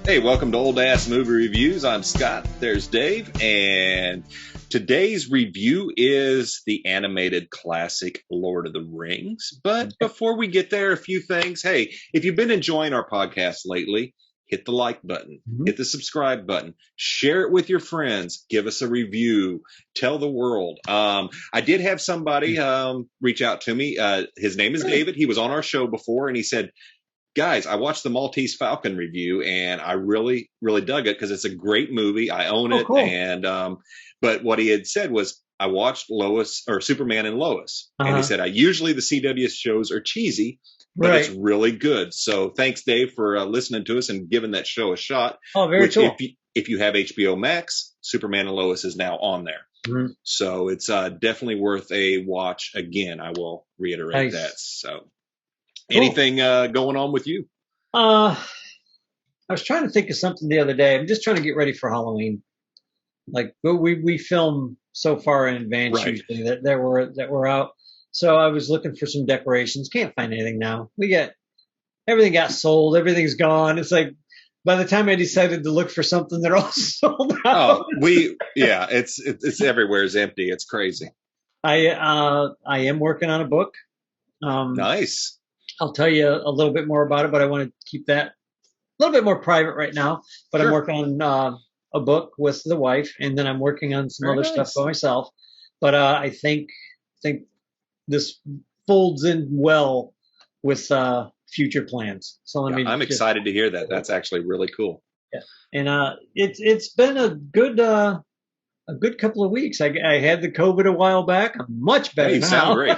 Hey, welcome to Old Ass Movie Reviews. I'm Scott. There's Dave. And today's review is the animated classic Lord of the Rings. But before we get there, a few things. Hey, if you've been enjoying our podcast lately, hit the like button, hit the subscribe button, share it with your friends, give us a review, tell the world. I did have somebody reach out to me. His name is David. He was on our show before, and he said, guys, I watched the Maltese Falcon review and I really, really dug it because it's a great movie. I own it. Cool. And, but what he had said was, I watched Lois or Superman and Lois. And he said, usually the CW shows are cheesy, but it's really good. So thanks, Dave, for listening to us and giving that show a shot. Oh, very cool. If you have HBO Max, Superman and Lois is now on there. So it's definitely worth a watch again. I will reiterate that. So. Cool. Anything going on with you? I was trying to think of something the other day. I'm just trying to get ready for Halloween. Like we film so far in advance usually that we're out. So I was looking for some decorations. Can't find anything now. Everything got sold. Everything's gone. It's like by the time I decided to look for something, they're all sold out. It's everywhere is empty. It's crazy. I am working on a book. Nice. I'll tell you a little bit more about it, but I want to keep that a little bit more private right now. But I'm working on a book with the wife, and then I'm working on some other stuff by myself. But I think this folds in well with future plans. So I'm excited to hear that. That's actually really cool. Yeah, and it's been a good couple of weeks. I had the COVID a while back. I'm much better now. You sound great.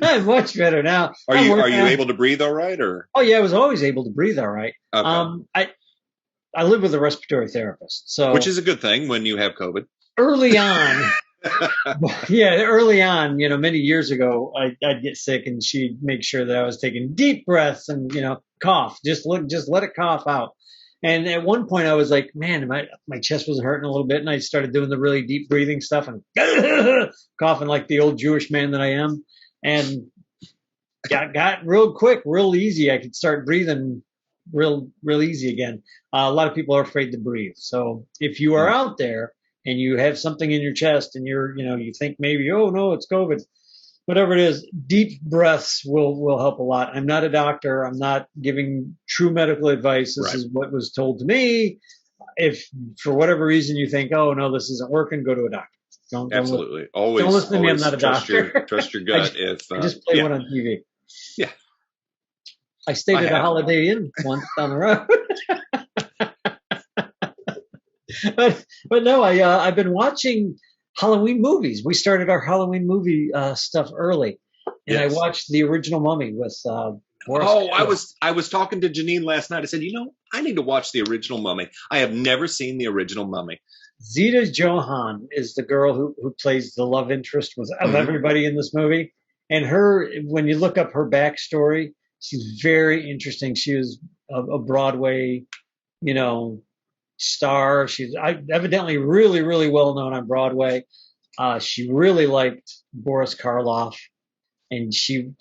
I'm much better now. Are you able to breathe all right? Or oh yeah, I was always able to breathe all right. Okay. I live with a respiratory therapist, so which is a good thing when you have COVID. Early on, early on, many years ago, I'd get sick, and she'd make sure that I was taking deep breaths and cough. Just let it cough out. And at one point I was like, man, my chest was hurting a little bit. And I started doing the really deep breathing stuff and coughing like the old Jewish man that I am. And got real quick, real easy. I could start breathing real easy again. A lot of people are afraid to breathe. So if you are out there and you have something in your chest and you think maybe, oh no, it's COVID, whatever it is, deep breaths will help a lot. I'm not a doctor. I'm not giving true medical advice. This is what was told to me. If for whatever reason you think, oh no, this isn't working, go to a doctor. Absolutely. Don't listen to me. I'm not a doctor. Trust your gut. I just play one on TV. Yeah. I stayed at a Holiday Inn once down the road. but no, I've been watching Halloween movies. We started our Halloween movie stuff early, and I watched the original Mummy with Boris. I was talking to Janine last night. I said, I need to watch the original Mummy. I have never seen the original Mummy. Zita Johann is the girl who plays the love interest of everybody in this movie, and when you look up her backstory, she's very interesting. She was a Broadway, star. She's evidently really, really well known on Broadway. She really liked Boris Karloff, and she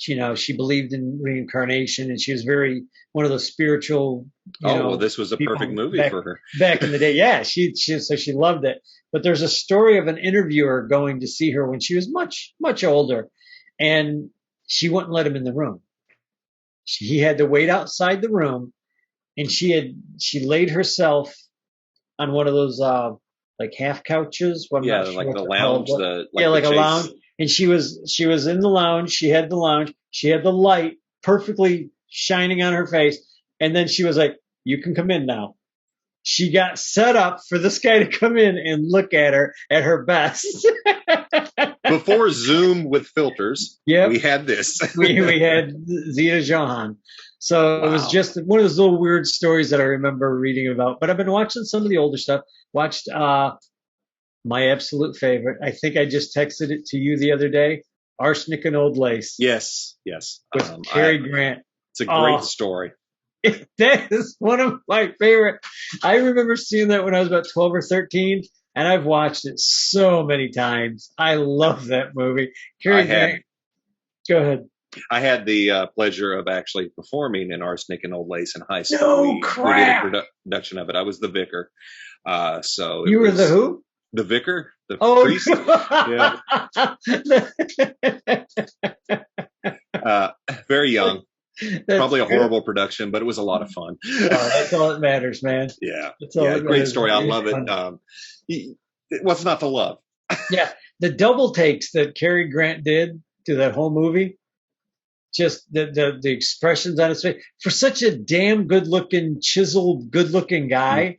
believed in reincarnation, and she was very one of those spiritual. This was a perfect movie for her back in the day. Yeah, so she loved it. But there's a story of an interviewer going to see her when she was much, much older, and she wouldn't let him in the room. He had to wait outside the room, and she laid herself on one of those like half couches. Like the lounge. Like a lounge. And she was in the lounge. She had the lounge. She had the light perfectly shining on her face. And then she was like, "You can come in now." She got set up for this guy to come in and look at her at her best. Before Zoom with filters, we had this. we had Zita Johann. So it was just one of those little weird stories that I remember reading about. But I've been watching some of the older stuff. Watched my absolute favorite. I think I just texted it to you the other day. Arsenic and Old Lace. Yes. With Cary Grant. It's a great story. That is one of my favorite. I remember seeing that when I was about 12 or 13, and I've watched it so many times. I love that movie. Cary Grant. Go ahead. I had the pleasure of actually performing in Arsenic and Old Lace in high school. No We did a crap. production of it. I was the vicar. So You it were the was who? the vicar, the Oh, priest. Yeah. Very young. Probably a horrible production, but it was a lot of fun. Oh, that's all that matters, man. Yeah. That's all Yeah. that Great matters. story. I love it. What's not to love? Yeah, the double takes that Cary Grant did to that whole movie, just the expressions on his face for such a damn good looking, chiseled, good looking guy.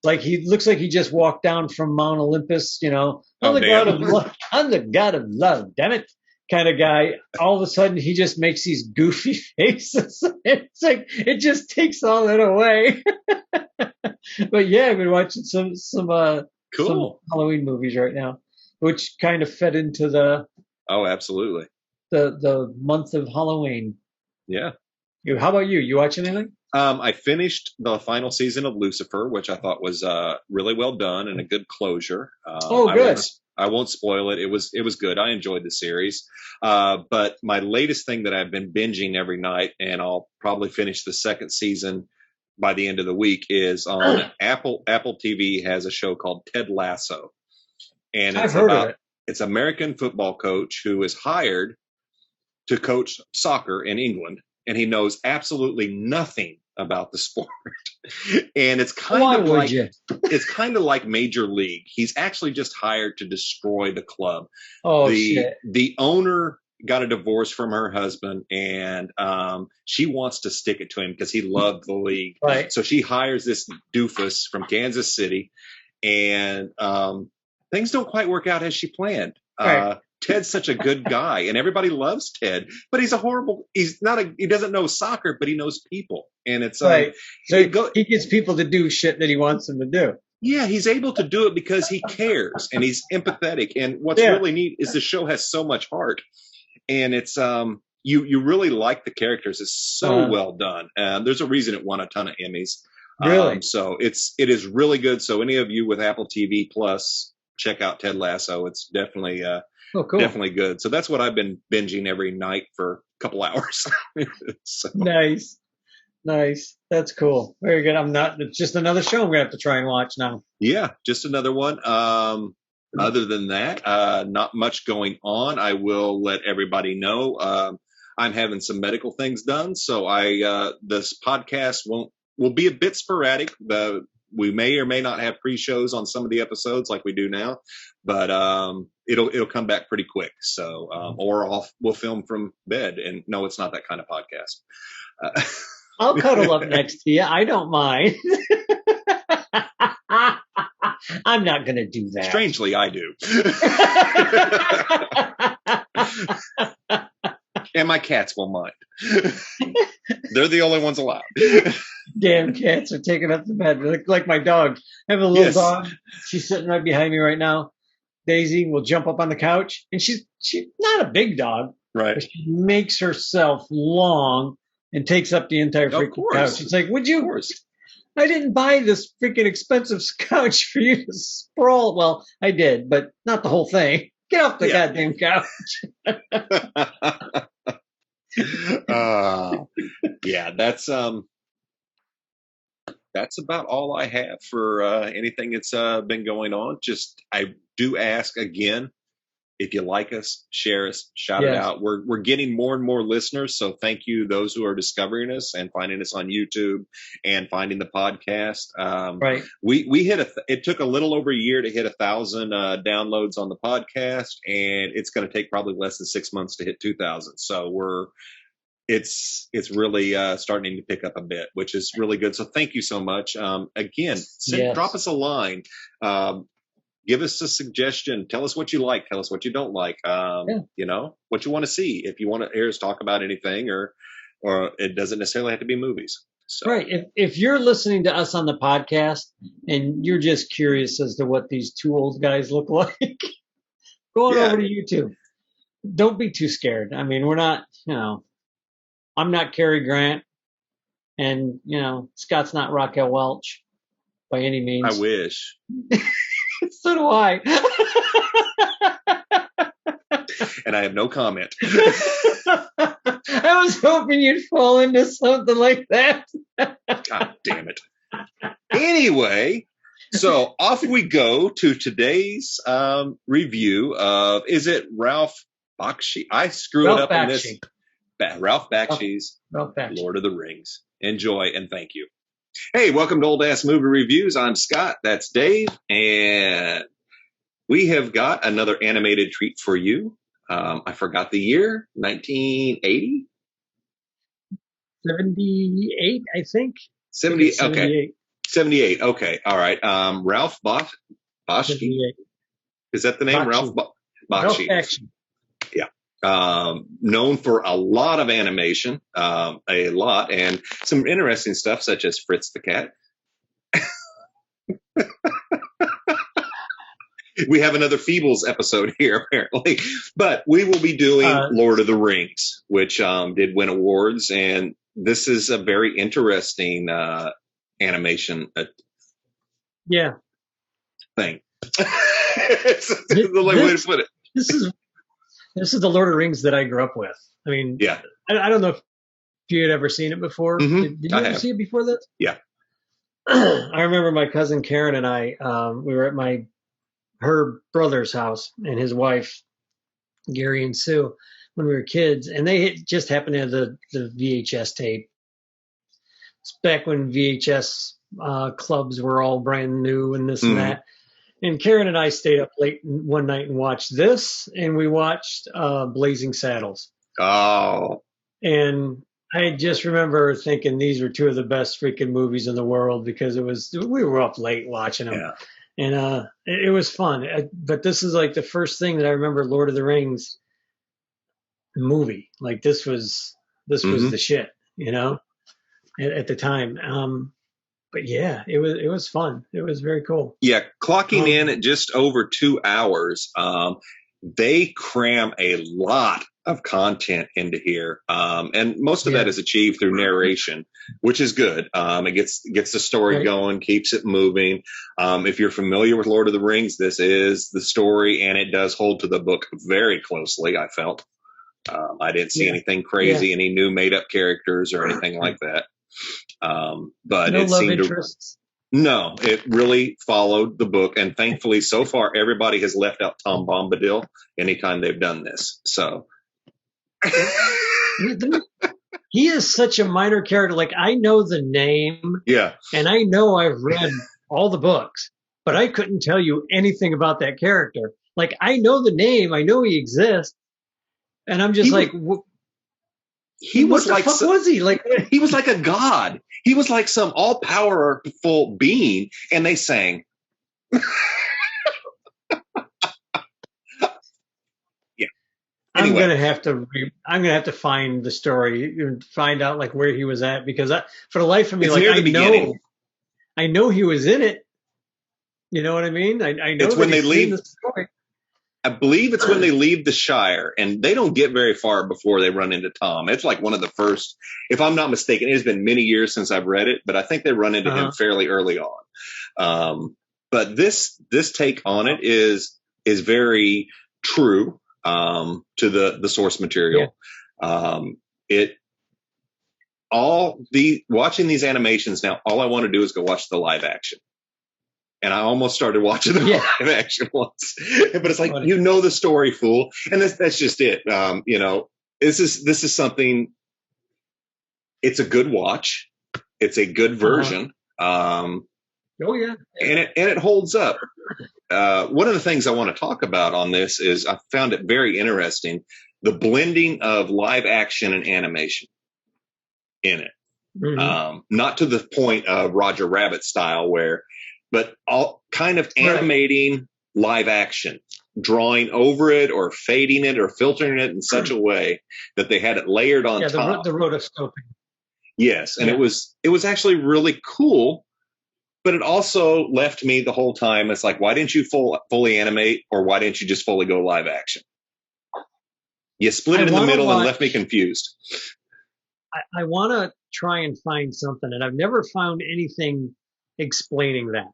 Like he looks like he just walked down from Mount Olympus, you know. I'm the god of love. I'm the god of love. Damn it, kind of guy. All of a sudden, he just makes these goofy faces. It's like it just takes all that away. But yeah, I've been watching some Halloween movies right now, which kind of fed into absolutely. the month of Halloween. Yeah. How about you? You watching anything? I finished the final season of Lucifer, which I thought was really well done and a good closure. Good. I won't spoil it. It was good. I enjoyed the series. But my latest thing that I've been binging every night, and I'll probably finish the second season by the end of the week, is on Apple TV has a show called Ted Lasso. And I've heard of it. It's an American football coach who is hired to coach soccer in England, and he knows absolutely nothing about the sport. And it's kind of like Major League. He's actually just hired to destroy the club. Oh, shit. The owner got a divorce from her husband, and she wants to stick it to him because he loved the league. Right. So she hires this doofus from Kansas City, and things don't quite work out as she planned. Right. Ted's such a good guy, and everybody loves Ted, but he doesn't know soccer, but he knows people. And it's right. So he gets people to do shit that he wants them to do. Yeah, he's able to do it because he cares and he's empathetic. And what's really neat is the show has so much heart, and it's you really like the characters. It's so well done. There's a reason it won a ton of Emmys. Really? So it is really good. So any of you with Apple TV Plus, check out Ted Lasso. It's definitely cool. Definitely good. So that's what I've been binging every night for a couple hours. So. Nice. That's cool. Very good. It's just another show I'm going to have to try and watch now. Yeah, just another one. Other than that, not much going on. I will let everybody know. I'm having some medical things done. So this podcast will be a bit sporadic. We may or may not have pre-shows on some of the episodes like we do now, but it'll come back pretty quick. So or we'll film from bed. And no, it's not that kind of podcast. I'll cuddle up next to you. I don't mind. I'm not going to do that. Strangely, I do. And my cats will mind. They're the only ones allowed. Damn cats are taking up the bed. Like my dog. I have a little dog. She's sitting right behind me right now. Daisy will jump up on the couch, and she's not a big dog. Right. But she makes herself long and takes up the entire freaking couch. It's like, would you? I didn't buy this freaking expensive couch for you to sprawl. Well, I did, but not the whole thing. Get off the goddamn couch. That's about all I have for anything that's been going on. Just I do ask again, if you like us, share us, shout it out. We're getting more and more listeners, so thank you those who are discovering us and finding us on YouTube and finding the podcast. Right. We hit it took a little over a year to hit 1,000 downloads on the podcast, and it's going to take probably less than 6 months to hit 2,000. So it's really starting to pick up a bit, which is really good. So thank you so much. Again, drop us a line. Give us a suggestion. Tell us what you like. Tell us what you don't like. You know, what you want to see. If you want to hear us talk about anything, or it doesn't necessarily have to be movies. So. Right. If you're listening to us on the podcast and you're just curious as to what these two old guys look like, go on over to YouTube. Don't be too scared. I mean, we're not, I'm not Cary Grant, and, Scott's not Raquel Welch by any means. I wish. So do I. And I have no comment. hoping you'd fall into something like that. God damn it. Anyway, so off we go to today's review of, is it Ralph Bakshi? I screw it up in this. Ralph Bakshi's Lord of the Rings. Enjoy and thank you. Hey, welcome to Old Ass Movie Reviews. I'm Scott. That's Dave. And we have got another animated treat for you. I forgot the year, 1980? 78, I think. 70, okay. 78. Okay. All right. Ralph Bakshi. Is that the name? Bakshi. Ralph Bakshi. Yeah. Known for a lot of animation, a lot, and some interesting stuff such as Fritz the Cat. We have another Feebles episode here, apparently, but we will be doing Lord of the Rings, which did win awards, and this is a very interesting animation thing. It's the way to put it. This is the Lord of the Rings that I grew up with. I mean, yeah. I don't know if you had ever seen it before. Mm-hmm. Did you ever see it before this? Yeah. I remember my cousin Karen and I, we were at her brother's house and his wife, Gary and Sue, when we were kids, and they just happened to have the VHS tape. It's back when VHS clubs were all brand new and this and that. And Karen and I stayed up late one night and watched this, and we watched Blazing Saddles. Oh. And I just remember thinking these were two of the best freaking movies in the world because we were up late watching them. Yeah. And it was fun. But this is like the first thing that I remember Lord of the Rings movie. Like this was the shit, you know, at the time. But yeah, it was fun. It was very cool. Yeah, clocking in at just over 2 hours. They cram a lot of content into here, and most of that is achieved through narration, which is good. It gets the story going, keeps it moving. If you're familiar with Lord of the Rings, this is the story, and it does hold to the book very closely. I felt I didn't see anything crazy, any new made up characters or anything like that. But no it love seemed interests. No, it really followed the book, and thankfully, so far, everybody has left out Tom Bombadil anytime they've done this. So he is such a minor character. Like I know the name, and I know I've read all the books, but I couldn't tell you anything about that character. Like I know the name, I know he exists, and I'm just like. He was what the fuck was he? Like he was like a god. He was like some all powerful being, and they sang. Yeah. Anyway. I'm gonna have to find the story and find out like where he was at because for the life of me, it's like I know he was in it. You know what I mean? I know it's when they leave the story. I believe it's when they leave the Shire, and they don't get very far before they run into Tom. It's like one of the first, if I'm not mistaken, it has been many years since I've read it, but I think they run into him fairly early on. But this take on it is very true to the source material. Yeah. Watching these animations now, all I want to do is go watch the live action. And I almost started watching the live action once, but it's like, you know, the story, fool. And that's just it. You know, this is something, it's a good watch. It's a good version. And it holds up. One of the things I want to talk about on this is I found it very interesting, the blending of live action and animation in it. Not to the point of Roger Rabbit style but all kind of animating live action, drawing over it or fading it or filtering it in such a way that they had it layered on top. The rotoscoping. Yes, and it was actually really cool, but it also left me the whole time. It's like, why didn't you fully animate, or why didn't you just fully go live action? You split it in the middle and left me confused. I want to try and find something, and I've never found anything explaining that.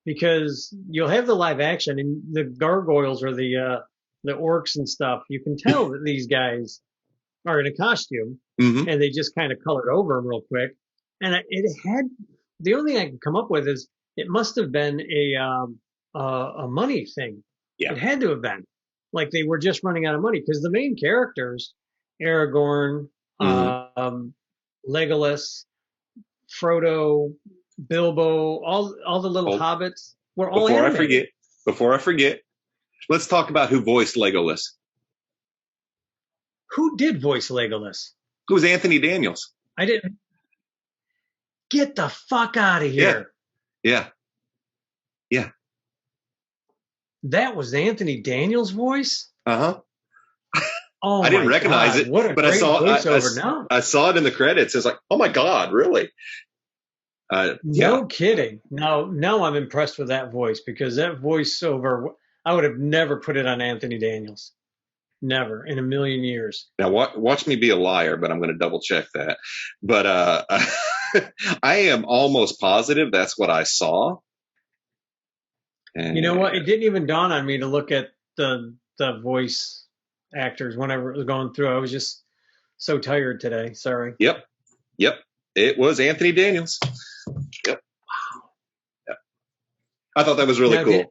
Because you'll have the live action and the gargoyles or the orcs and stuff. You can tell that these guys are in a costume. Mm-hmm. and they just kind of colored over them real quick. And it had, the only thing I can come up with is it must have been a money thing. Yeah. It had to have been like they were just running out of money because the main characters, Aragorn, Legolas, Frodo, Bilbo, all the little hobbits were all animated. Before I forget, let's talk about who voiced Legolas. Who did voice Legolas? It was Anthony Daniels. I didn't. Get the fuck out of here. Yeah. That was Anthony Daniels' voice? Uh-huh. Oh, I didn't recognize it, but I saw it in the credits. It's like, oh my God, really? No kidding. Now I'm impressed with that voice because that voiceover, I would have never put it on Anthony Daniels. Never in a million years. Now watch me be a liar, but I'm going to double check that. But I am almost positive that's what I saw. And you know what? It didn't even dawn on me to look at the voice actors whenever it was going through. I was just so tired today. Sorry. Yep. It was Anthony Daniels. Yep. Wow. Yep. I thought that was really cool.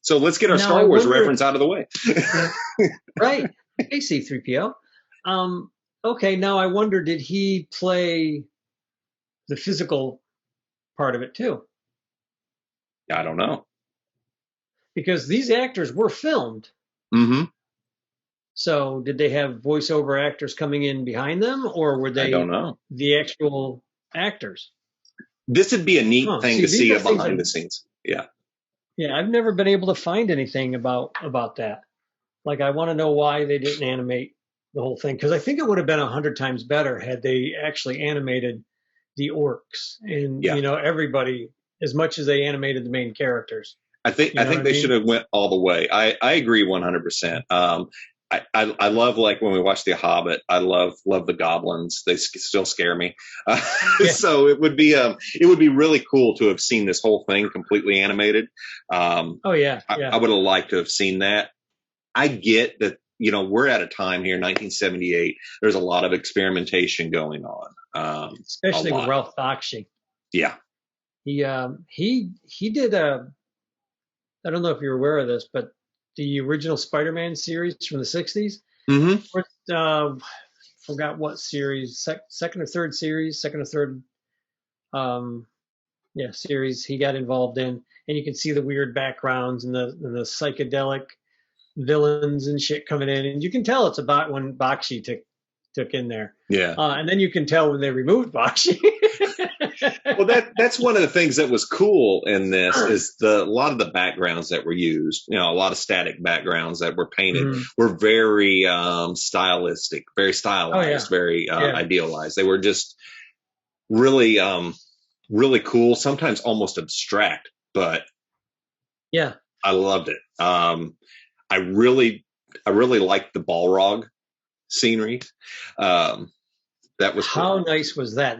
So let's get our Star Wars reference out of the way. Right. Hey, C-3PO. Okay, now I wonder, did he play the physical part of it too? I don't know. Because these actors were filmed. Mm-hmm. So did they have voiceover actors coming in behind them, or were they I don't know. The actual actors? This would be a neat thing to see behind the scenes. Yeah. Yeah, I've never been able to find anything about that. Like, I want to know why they didn't animate the whole thing, because I think it would have been 100 times better had they actually animated the orcs and everybody as much as they animated the main characters. I think they should have went all the way. I agree 100%. I love, like, when we watch The Hobbit, I love the goblins. They still scare me. So it would be really cool to have seen this whole thing completely animated. I would have liked to have seen that. I get that, we're at a time here, 1978. There's a lot of experimentation going on. Especially with Ralph Bakshi. Yeah. He did I don't know if you're aware of this, but the original Spider-Man series from the 60s. Mm-hmm. Forgot what series, second or third series, series he got involved in. And you can see the weird backgrounds and the psychedelic villains and shit coming in. And you can tell it's about when Bakshi took in there. Yeah. And then you can tell when they removed Bakshi. Well, that's one of the things that was cool in this is a lot of the backgrounds that were used, a lot of static backgrounds that were painted were very stylistic, very stylized, very idealized. They were just really, really cool, sometimes almost abstract, but yeah, I loved it. I really liked the Balrog scenery. That was how cool. Nice was that?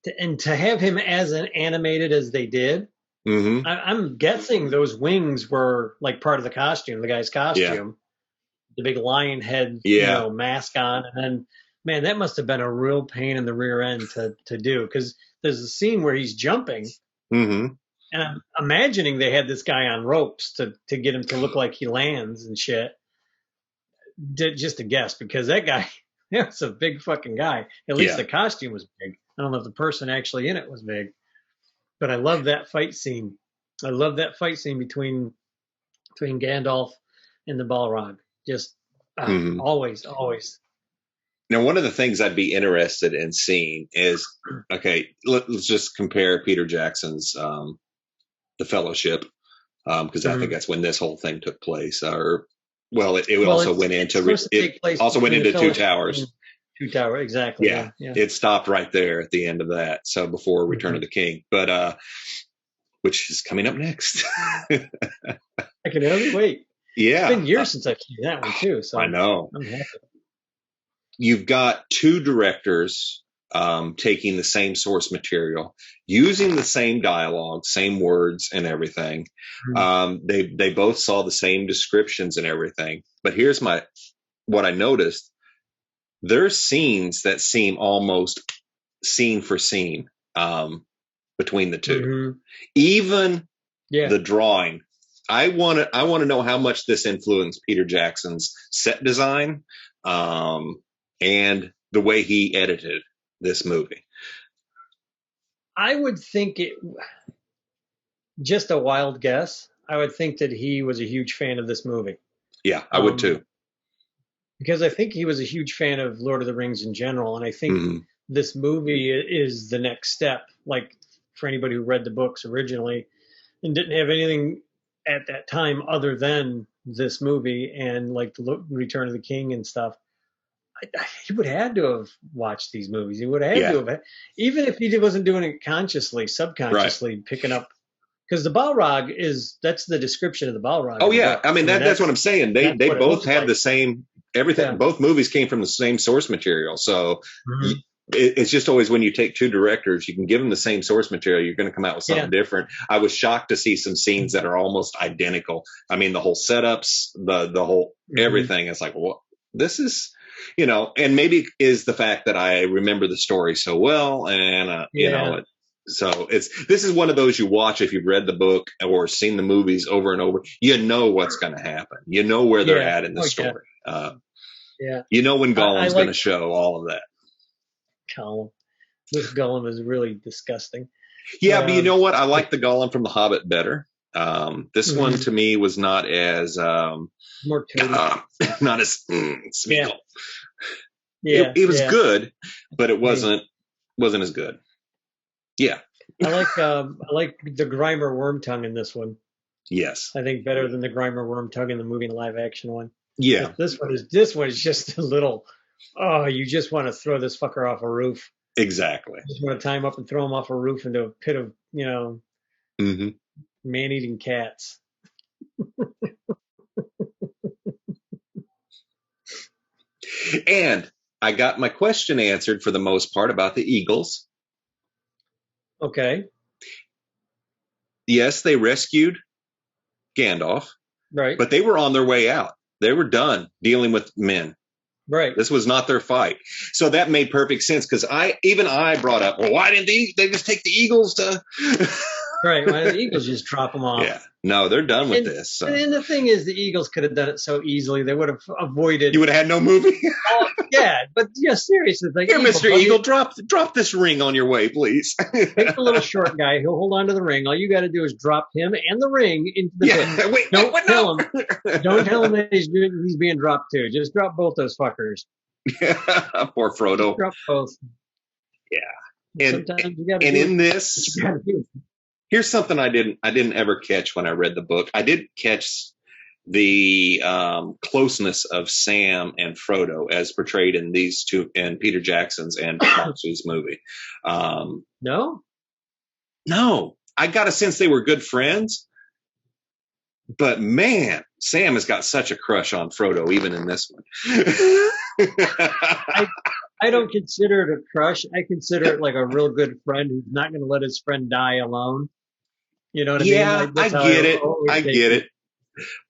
To have him as animated as they did, I'm guessing those wings were like part of the costume, the guy's costume, the big lion head, mask on, and then, man, that must have been a real pain in the rear end to do, because there's a scene where he's jumping, and I'm imagining they had this guy on ropes to get him to look like he lands and shit. Just a guess, because that guy, that's a big fucking guy. At least the costume was big. I don't know if the person actually in it was big, but I love that fight scene. I love that fight scene between Gandalf and the Balrog. Just always. Now, one of the things I'd be interested in seeing is, okay, let's just compare Peter Jackson's The Fellowship, because I think that's when this whole thing took place. It also went into Two Towers. Two Tower, exactly. Yeah, it stopped right there at the end of that. So before Return of the King, but which is coming up next. I can hardly wait. Yeah, it's been years since I've seen that one too. So I know. I'm happy. You've got two directors taking the same source material, using the same dialogue, same words and everything. They both saw the same descriptions and everything. But here's what I noticed. there's scenes that seem almost scene for scene between the two. Mm-hmm. Even Yeah. the drawing. I want to know how much this influenced Peter Jackson's set design and the way he edited this movie. I would think just a wild guess, I would think that he was a huge fan of this movie. Yeah, I would too. Because I think he was a huge fan of Lord of the Rings in general, and I think this movie is the next step. Like, for anybody who read the books originally and didn't have anything at that time other than this movie and like the Return of the King and stuff, he would have had to have watched these movies. He would have had to have, even if he wasn't doing it consciously, subconsciously picking up. Because the Balrog that's the description of the Balrog. Oh yeah, I mean that's what I'm saying. They both had the same everything. Yeah. Both movies came from the same source material, so it's just always when you take two directors, you can give them the same source material, you're going to come out with something different. I was shocked to see some scenes that are almost identical. I mean, the whole setups, the whole everything. It's like, well, this is, and maybe is the fact that I remember the story so well, and so this is one of those you watch if you've read the book or seen the movies over and over. You know what's going to happen. You know where they're at in the story. You know when Gollum's going to show all of that. Gollum. This Gollum is really disgusting. Yeah, but you know what? I like the Gollum from The Hobbit better. This one to me was not as more not as Smeagol. It was good, but it wasn't as good. Yeah. I like the Grimer Wormtongue in this one. Yes. I think better than the Grimer Wormtongue in the movie and live action one. Yeah. But this one is just a little, you just want to throw this fucker off a roof. Exactly. You just want to tie him up and throw him off a roof into a pit of, man-eating cats. And I got my question answered for the most part about the Eagles. Okay. Yes, they rescued Gandalf. Right. But they were on their way out. They were done dealing with men. Right. This was not their fight. So that made perfect sense because I brought up, well, why didn't they just take the Eagles to... Right. Why did the Eagles just drop them off? Yeah. No, they're done with this. So. And the thing is, the Eagles could have done it so easily. They would have avoided... You would have had no movie? Yeah, but seriously. Like, here, Mr. Eagle, drop this ring on your way, please. Take the little short guy. He'll hold on to the ring. All you got to do is drop him and the ring into the pit. Wait, don't tell him. Don't tell him that he's being dropped too. Just drop both those fuckers. Poor Frodo. Just drop both. Yeah. And in this... Here's something I didn't ever catch when I read the book. I did catch the closeness of Sam and Frodo as portrayed in these two, in Peter Jackson's and Fox's movie. No, I got a sense they were good friends, but man, Sam has got such a crush on Frodo, even in this one. I don't consider it a crush. I consider it like a real good friend who's not going to let his friend die alone. You know what I mean? Yeah, I get it. I get it.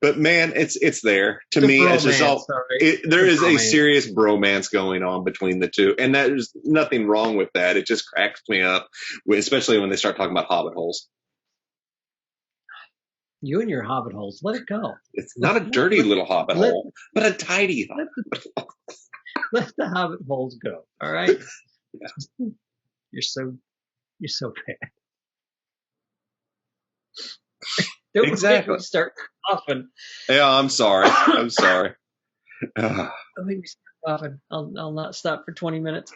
But man, it's there. To me, it's just all. There is a serious bromance going on between the two, and there's nothing wrong with that. It just cracks me up, especially when they start talking about hobbit holes. You and your hobbit holes, let it go. It's not a dirty little hobbit hole, but a tidy hobbit hole. Let the hobbit holes go. All right. Yeah. You're so bad. Don't exactly. Start coughing. Yeah, I'm sorry. I'm sorry. Don't make me start coughing. I'll not stop for 20 minutes.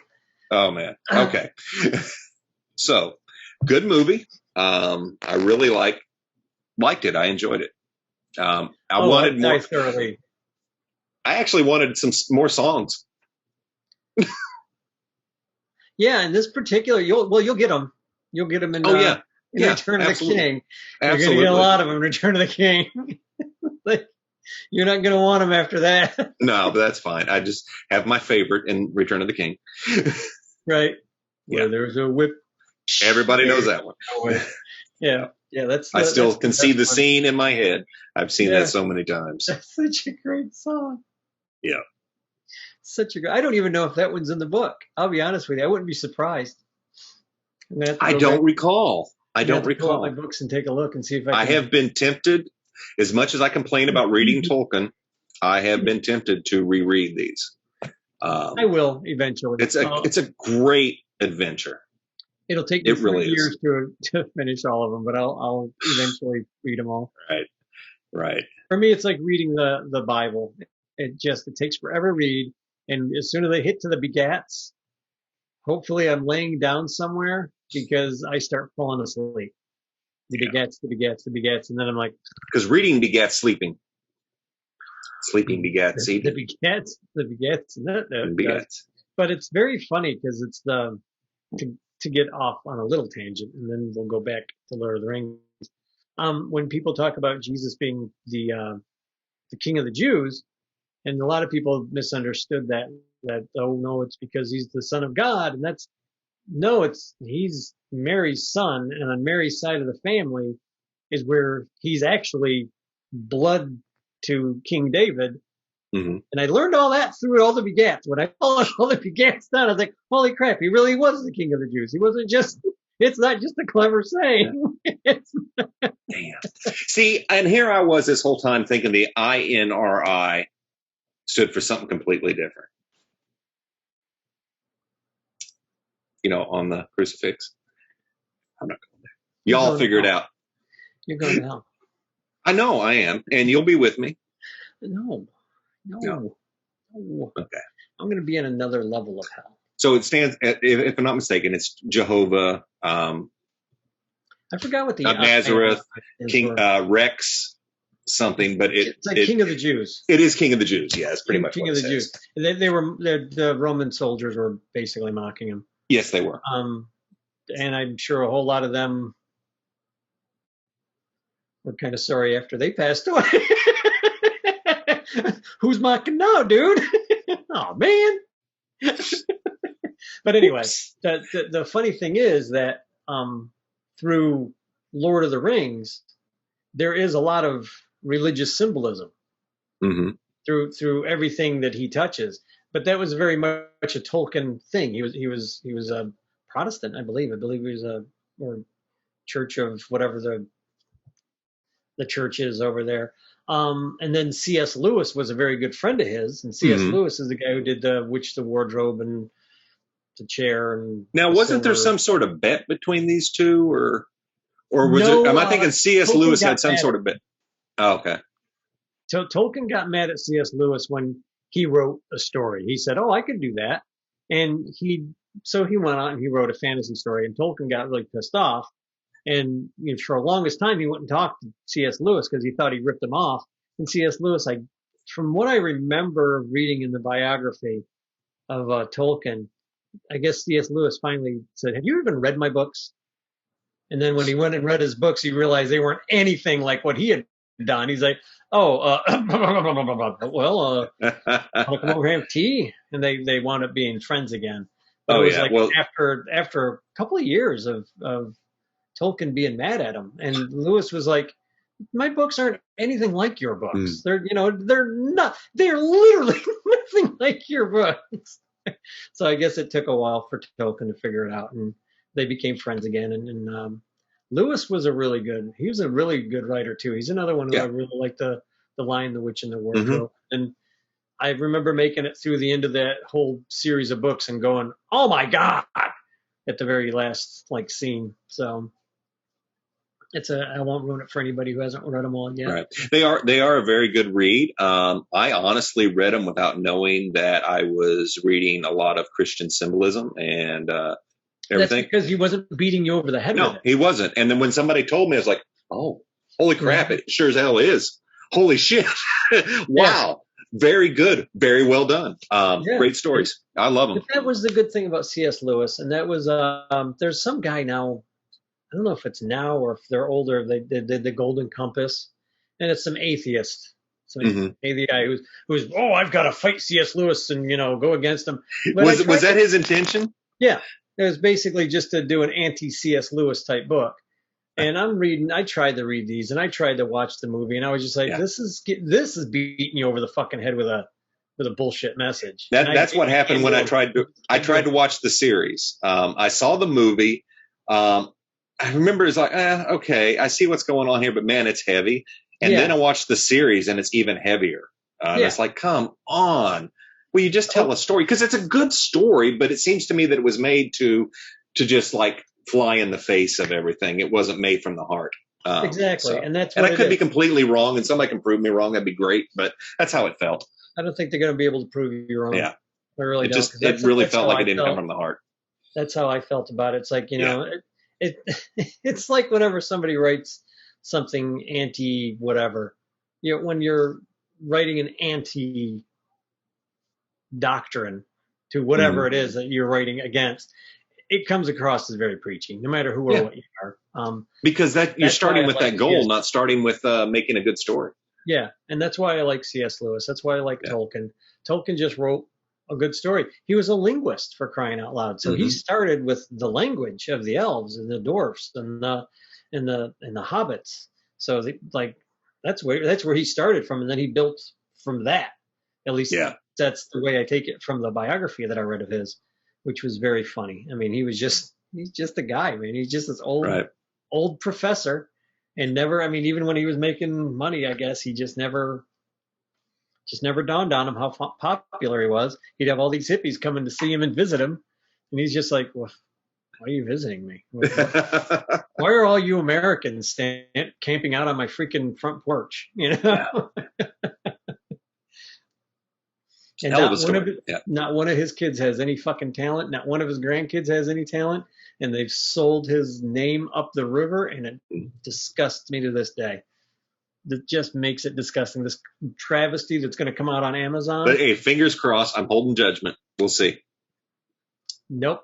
Oh man. Okay. So, good movie. I really liked it. I enjoyed it. I wanted more. Thoroughly. I actually wanted some more songs. Yeah, in this particular, you'll get them. You'll get them in. In Return of the King. You're going to get a lot of them in Return of the King. You're not going to want them after that. No, but that's fine. I just have my favorite in Return of the King. Right. Yeah. Where there's a whip. Everybody knows that one. Yeah. Yeah. I still can see the scene in my head. I've seen that so many times. That's such a great song. Yeah. such a good. I don't even know if that one's in the book. I'll be honest with you. I wouldn't be surprised. I'm gonna have to I go don't back. recall. I I'm gonna don't have to pull out my recall. books and take a look and see if I I can. have been tempted, as much as I complain about reading Tolkien, I have been tempted to reread these. I will eventually. It's a great adventure. It'll take me It really 3 years to finish all of them, but I'll eventually read them all. Right. Right. For me, it's like reading the Bible. It takes forever to read, and as soon as I hit to the begats, hopefully I'm laying down somewhere because I start falling asleep. The begats, the begats, the begats, and then I'm like, because reading begets sleeping. Sleeping begets the eating. begats, the begats, and that Begets. But it's very funny because it's to get off on a little tangent, and then we'll go back to Lord of the Rings. When people talk about Jesus being the King of the Jews, and a lot of people misunderstood that oh no, it's because he's the Son of God, and he's Mary's son, and on Mary's side of the family is where he's actually blood to King David. Mm-hmm. And I learned all that through all the begats. When I followed all the begats down, I was like, holy crap, he really was the King of the Jews. He wasn't just, it's not just a clever saying. Damn. See, and here I was this whole time thinking the INRI stood for something completely different. You know, on the crucifix. I'm not going there. Y'all figure it out. You're going to hell. I know I am, and you'll be with me. No. Okay. I'm going to be in another level of hell. So it stands, if I'm not mistaken, it's Jehovah, I forgot what the Nazareth, King Rex, something, but it's like King of the Jews. It is King of the Jews. Yeah, it's pretty much King what of the Jews. The Roman soldiers were basically mocking him. Yes, they were. And I'm sure a whole lot of them were kind of sorry after they passed away. Who's mocking now, dude? Oh man. But anyway, the funny thing is that through Lord of the Rings, there is a lot of religious symbolism through everything that he touches. But that was very much a Tolkien thing. He was a Protestant, I believe. I believe he was or church of whatever the church is over there. And then C.S. Lewis was a very good friend of his, and C.S. Lewis is the guy who did the Witch, the Wardrobe, and the Chair. And now, wasn't there some sort of bet between these two, or was it? Am I thinking C.S. Lewis had some sort of bet? Oh, okay. So Tolkien got mad at C.S. Lewis when he wrote a story. He said, "Oh, I could do that," and so he went out and he wrote a fantasy story, and Tolkien got really pissed off. And for the longest time, he wouldn't talk to C.S. Lewis because he thought he ripped him off. And C.S. Lewis, from what I remember reading in the biography of Tolkien, I guess C.S. Lewis finally said, "Have you even read my books?" And then when he went and read his books, he realized they weren't anything like what he had done. He's like, "Oh, well, want to come over and have tea?" And they wound up being friends again. But it was after a couple of years of Tolkien being mad at him, and Lewis was like, "My books aren't anything like your books. They're literally nothing like your books." So I guess it took a while for Tolkien to figure it out, and they became friends again. And Lewis was a really good writer too. He's another one who I really like, the Lion, the Witch, and the Wardrobe. And I remember making it through the end of that whole series of books and going, "Oh my God," at the very last scene. So I won't ruin it for anybody who hasn't read them all yet. Right. They are a very good read. I honestly read them without knowing that I was reading a lot of Christian symbolism and everything. That's because he wasn't beating you over the head with it. No, he wasn't. And then when somebody told me, I was like, "Oh, holy crap, it sure as hell is. Holy shit." Wow. Yeah. Very good. Very well done. Great stories. I love them. But that was the good thing about C.S. Lewis. And that was, there's some guy now, I don't know if it's now or if they're older, they did the Golden Compass, and it's some atheist, atheist who's I've got to fight C.S. Lewis and go against him. But was that his intention? Yeah, it was basically just to do an anti-C.S. Lewis type book. And I tried to read these, and I tried to watch the movie, and I was just like, this is beating you over the fucking head with a with a bullshit message. That's what happened when I tried to watch the series. I saw the movie. I remember it's like, okay, I see what's going on here, but man, it's heavy. And then I watched the series and it's even heavier. It's like, come on. Will you just tell a story? Because it's a good story, but it seems to me that it was made to just like fly in the face of everything. It wasn't made from the heart. Exactly. And that's what I could be completely wrong, and somebody can prove me wrong. That'd be great, but that's how it felt. I don't think they're going to be able to prove you wrong. Yeah. I really don't. It really felt like it didn't come from the heart. That's how I felt about it. It's like, it's like whenever somebody writes something anti whatever, when you're writing an anti doctrine to whatever it is that you're writing against, it comes across as very preachy, no matter who or what you are. Because you're starting with that goal, not starting with making a good story. Yeah, and that's why I like C.S. Lewis. That's why I like Tolkien. Tolkien just wrote a good story. He was a linguist, for crying out loud. So he started with the language of the elves and the dwarfs and the hobbits. So that's where he started from, and then he built from that. At least that's the way I take it from the biography that I read of his, which was very funny. I mean, he's just a guy, man. He's just this old professor, and never. I mean, even when he was making money, I guess he just never dawned on him how popular he was. He'd have all these hippies coming to see him and visit him, and he's just like, well, why are you visiting me? Why are all you Americans camping out on my freaking front porch? And not one of his kids has any fucking talent. Not one of his grandkids has any talent. And they've sold his name up the river, and it disgusts me to this day. That just makes it disgusting. This travesty that's going to come out on Amazon. But hey, fingers crossed. I'm holding judgment. We'll see. Nope.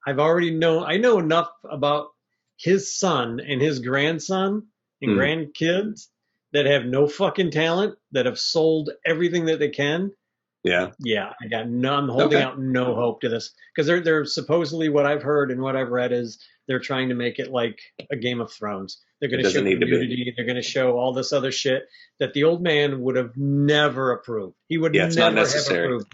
I know enough about his son and his grandson and grandkids that have no fucking talent, that have sold everything that they can. Yeah. I'm holding out no hope to this, because they're supposedly, what I've heard and what I've read is they're trying to make it like a Game of Thrones. They're going to show community. They're going to show all this other shit that the old man would have never approved. He would never have approved.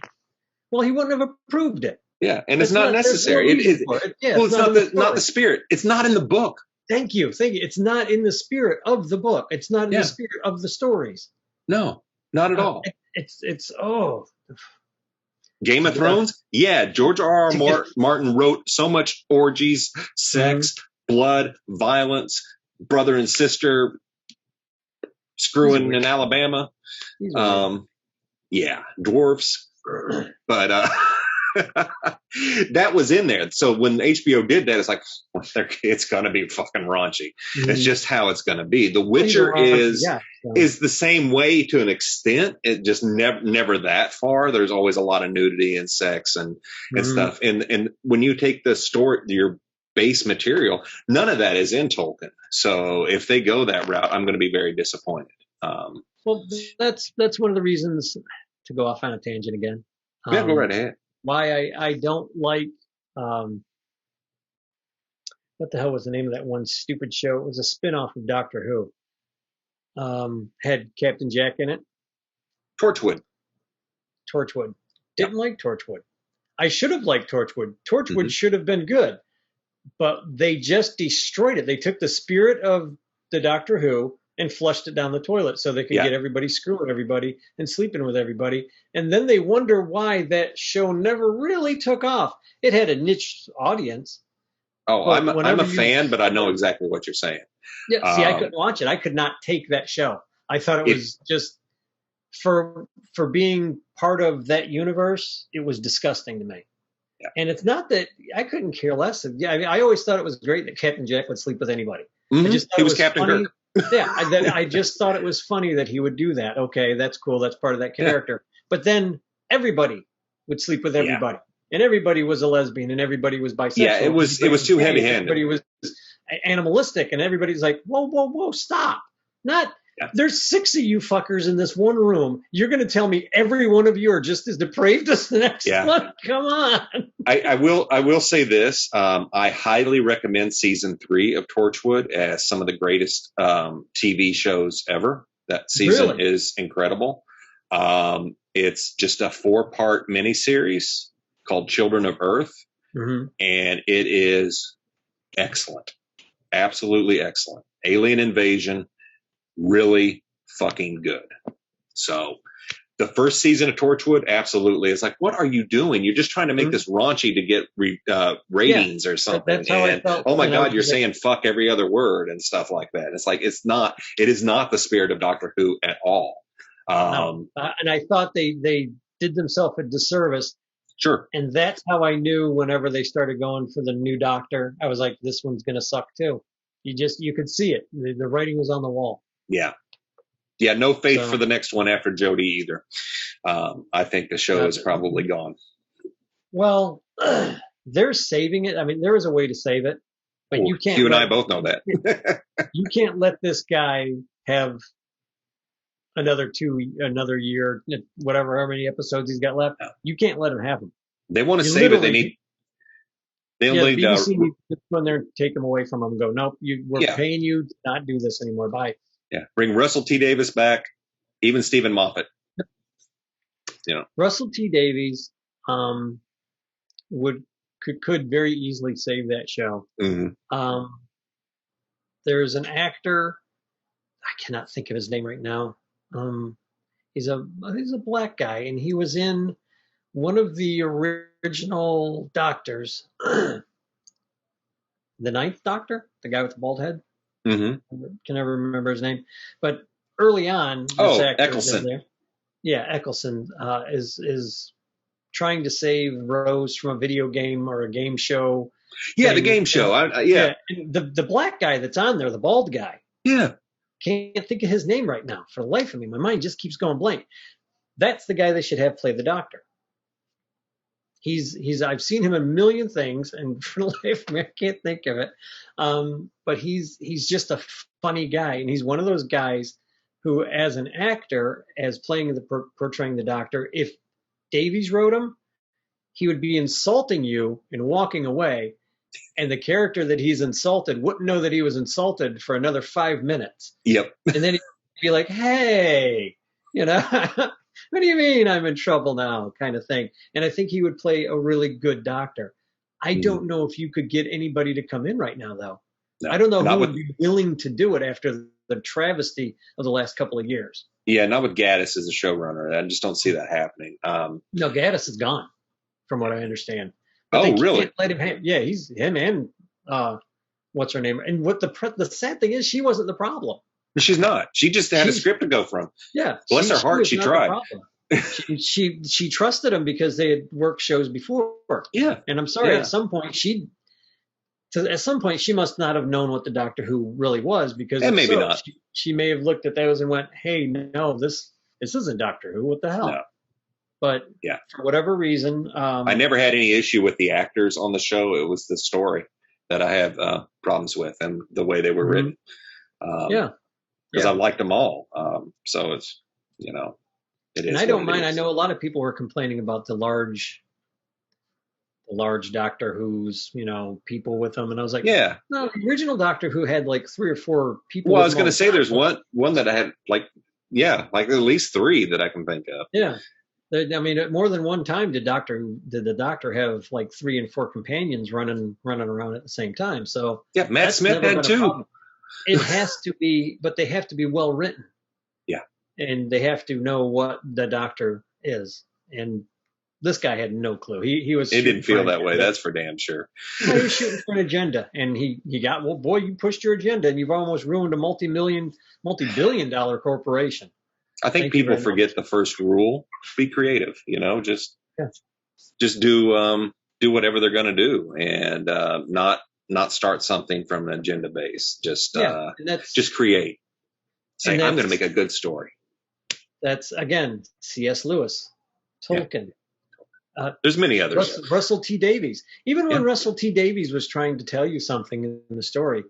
Well, he wouldn't have approved it. Yeah, and it's not necessary. It's not the spirit. It's not in the book. Thank you. It's not in the spirit of the book. It's not in the spirit of the stories. No, not at all. It's Game of Thrones? Yeah, George R.R. Martin wrote so much orgies, sex, blood, violence, brother and sister screwing in Alabama. Dwarfs. But that was in there. So when HBO did that, it's like, it's going to be fucking raunchy. It's just how it's going to be. The Witcher is the same way to an extent. It just never that far. There's always a lot of nudity and sex and stuff. And when you take the story, your base material, none of that is in Tolkien. So if they go that route, I'm going to be very disappointed. Well, that's one of the reasons, to go off on a tangent again. Go right ahead. Why I don't like, what the hell was the name of that one stupid show? It was a spin-off of Doctor Who. Had Captain Jack in it. Torchwood. Didn't like Torchwood. I should have liked Torchwood. Torchwood should have been good, but they just destroyed it. They took the spirit of the Doctor Who and flushed it down the toilet so they could get everybody screwing everybody and sleeping with everybody. And then they wonder why that show never really took off. It had a niche audience. Oh, I'm a fan, but I know exactly what you're saying. Yeah, see, I couldn't watch it. I could not take that show. I thought it was just, for being part of that universe, it was disgusting to me. Yeah. And it's not that I couldn't care less. I always thought it was great that Captain Jack would sleep with anybody. I just thought he was Captain funny. Kirk. I just thought it was funny that he would do that. Okay, that's cool. That's part of that character. But then everybody would sleep with everybody, and everybody was a lesbian, and everybody was bisexual. Yeah, it was too heavy-handed. Everybody was animalistic, and everybody's like, whoa, stop! There's 6 of you fuckers in this one room. You're going to tell me every one of you are just as depraved as the next one? Come on. I will say this. I highly recommend season 3 of Torchwood as some of the greatest TV shows ever. That season is incredible. It's just a 4-part miniseries called Children of Earth, and it is excellent. Absolutely excellent. Alien invasion, really fucking good. So the first season of Torchwood, absolutely. It's like, what are you doing? You're just trying to make this raunchy to get ratings or something. That's how I felt. Oh my God, you're saying fuck every other word and stuff like that. It's like, it is not the spirit of Doctor Who at all. No. And I thought they did themselves a disservice. Sure. And that's how I knew whenever they started going for the new Doctor, I was like, this one's going to suck too. You could see it. The writing was on the wall. Yeah. Yeah, no faith for the next one after Jodie either. I think the show is probably gone. Well, they're saving it. I mean, there is a way to save it, but you can't. You and I both know that. You can't let this guy have another year, whatever, how many episodes he's got left. You can't let him have them. They want to save it. They need. BBC needs to go in there and take him away from him and go, nope, we're paying you to not do this anymore. Bye. Yeah, bring Russell T. Davies back, even Stephen Moffat. Russell T. Davies could very easily save that show. There's an actor, I cannot think of his name right now. He's a black guy, and he was in one of the original Doctors, the Ninth Doctor, the guy with the bald head. Can never remember his name, but early on, this actor Eccleston. Eccleston is trying to save Rose from a video game or a game show. Yeah, the game show. And the black guy that's on there, the bald guy. Yeah. Can't think of his name right now for the life of me. My mind just keeps going blank. That's the guy they should have play the Doctor. I've seen him in a million things, and for the life of me, I can't think of it. But he's just a funny guy, and he's one of those guys who, as an actor, as portraying the Doctor, if Davies wrote him, he would be insulting you and walking away, and the character that he's insulted wouldn't know that he was insulted for another 5 minutes. Yep. And then he'd be like, hey, what do you mean I'm in trouble now, kind of thing. And I think he would play a really good Doctor. I don't know if you could get anybody to come in right now, though. No, I don't know who would be willing to do it after the travesty of the last couple of years. Yeah, not with Gaddis as a showrunner. I just don't see that happening. No, Gaddis is gone, from what I understand. But really? Let him he's him and what's her name? And what the sad thing is, she wasn't the problem. She's not. She just had a script to go from. Yeah. Bless her heart, she tried. she trusted him because they had worked shows before. Yeah. And I'm sorry, at some point she must not have known what the Doctor Who really was, because maybe not. She may have looked at those and went, "Hey, no, this isn't Doctor Who. What the hell?" No. But for whatever reason, I never had any issue with the actors on the show. It was the story that I have problems with, and the way they were written. Because I liked them all. So it's, it is. And I don't mind. I know a lot of people were complaining about the large Doctor Who's, people with them. And I was like, no, the original Doctor Who had like 3 or 4 people. Well, I was going to say there's one that I had like at least 3 that I can think of. Yeah. I mean, more than one time did the Doctor have like 3 and 4 companions running around at the same time. So yeah, Matt Smith had 2. It has to be, but they have to be well written. Yeah. And they have to know what the Doctor is. And this guy had no clue. He was. It didn't feel that way. That's for damn sure. He was shooting for an agenda, and he got. Well, boy, you pushed your agenda, and you've almost ruined a multi-billion-dollar corporation. I think people forget the first rule: be creative. Just do whatever they're going to do, and not start something from an agenda base. Just create. Say, I'm going to make a good story. That's again C.S. Lewis, Tolkien. There's many others. Russell T. Davies. Even when Russell T. Davies was trying to tell you something in the story,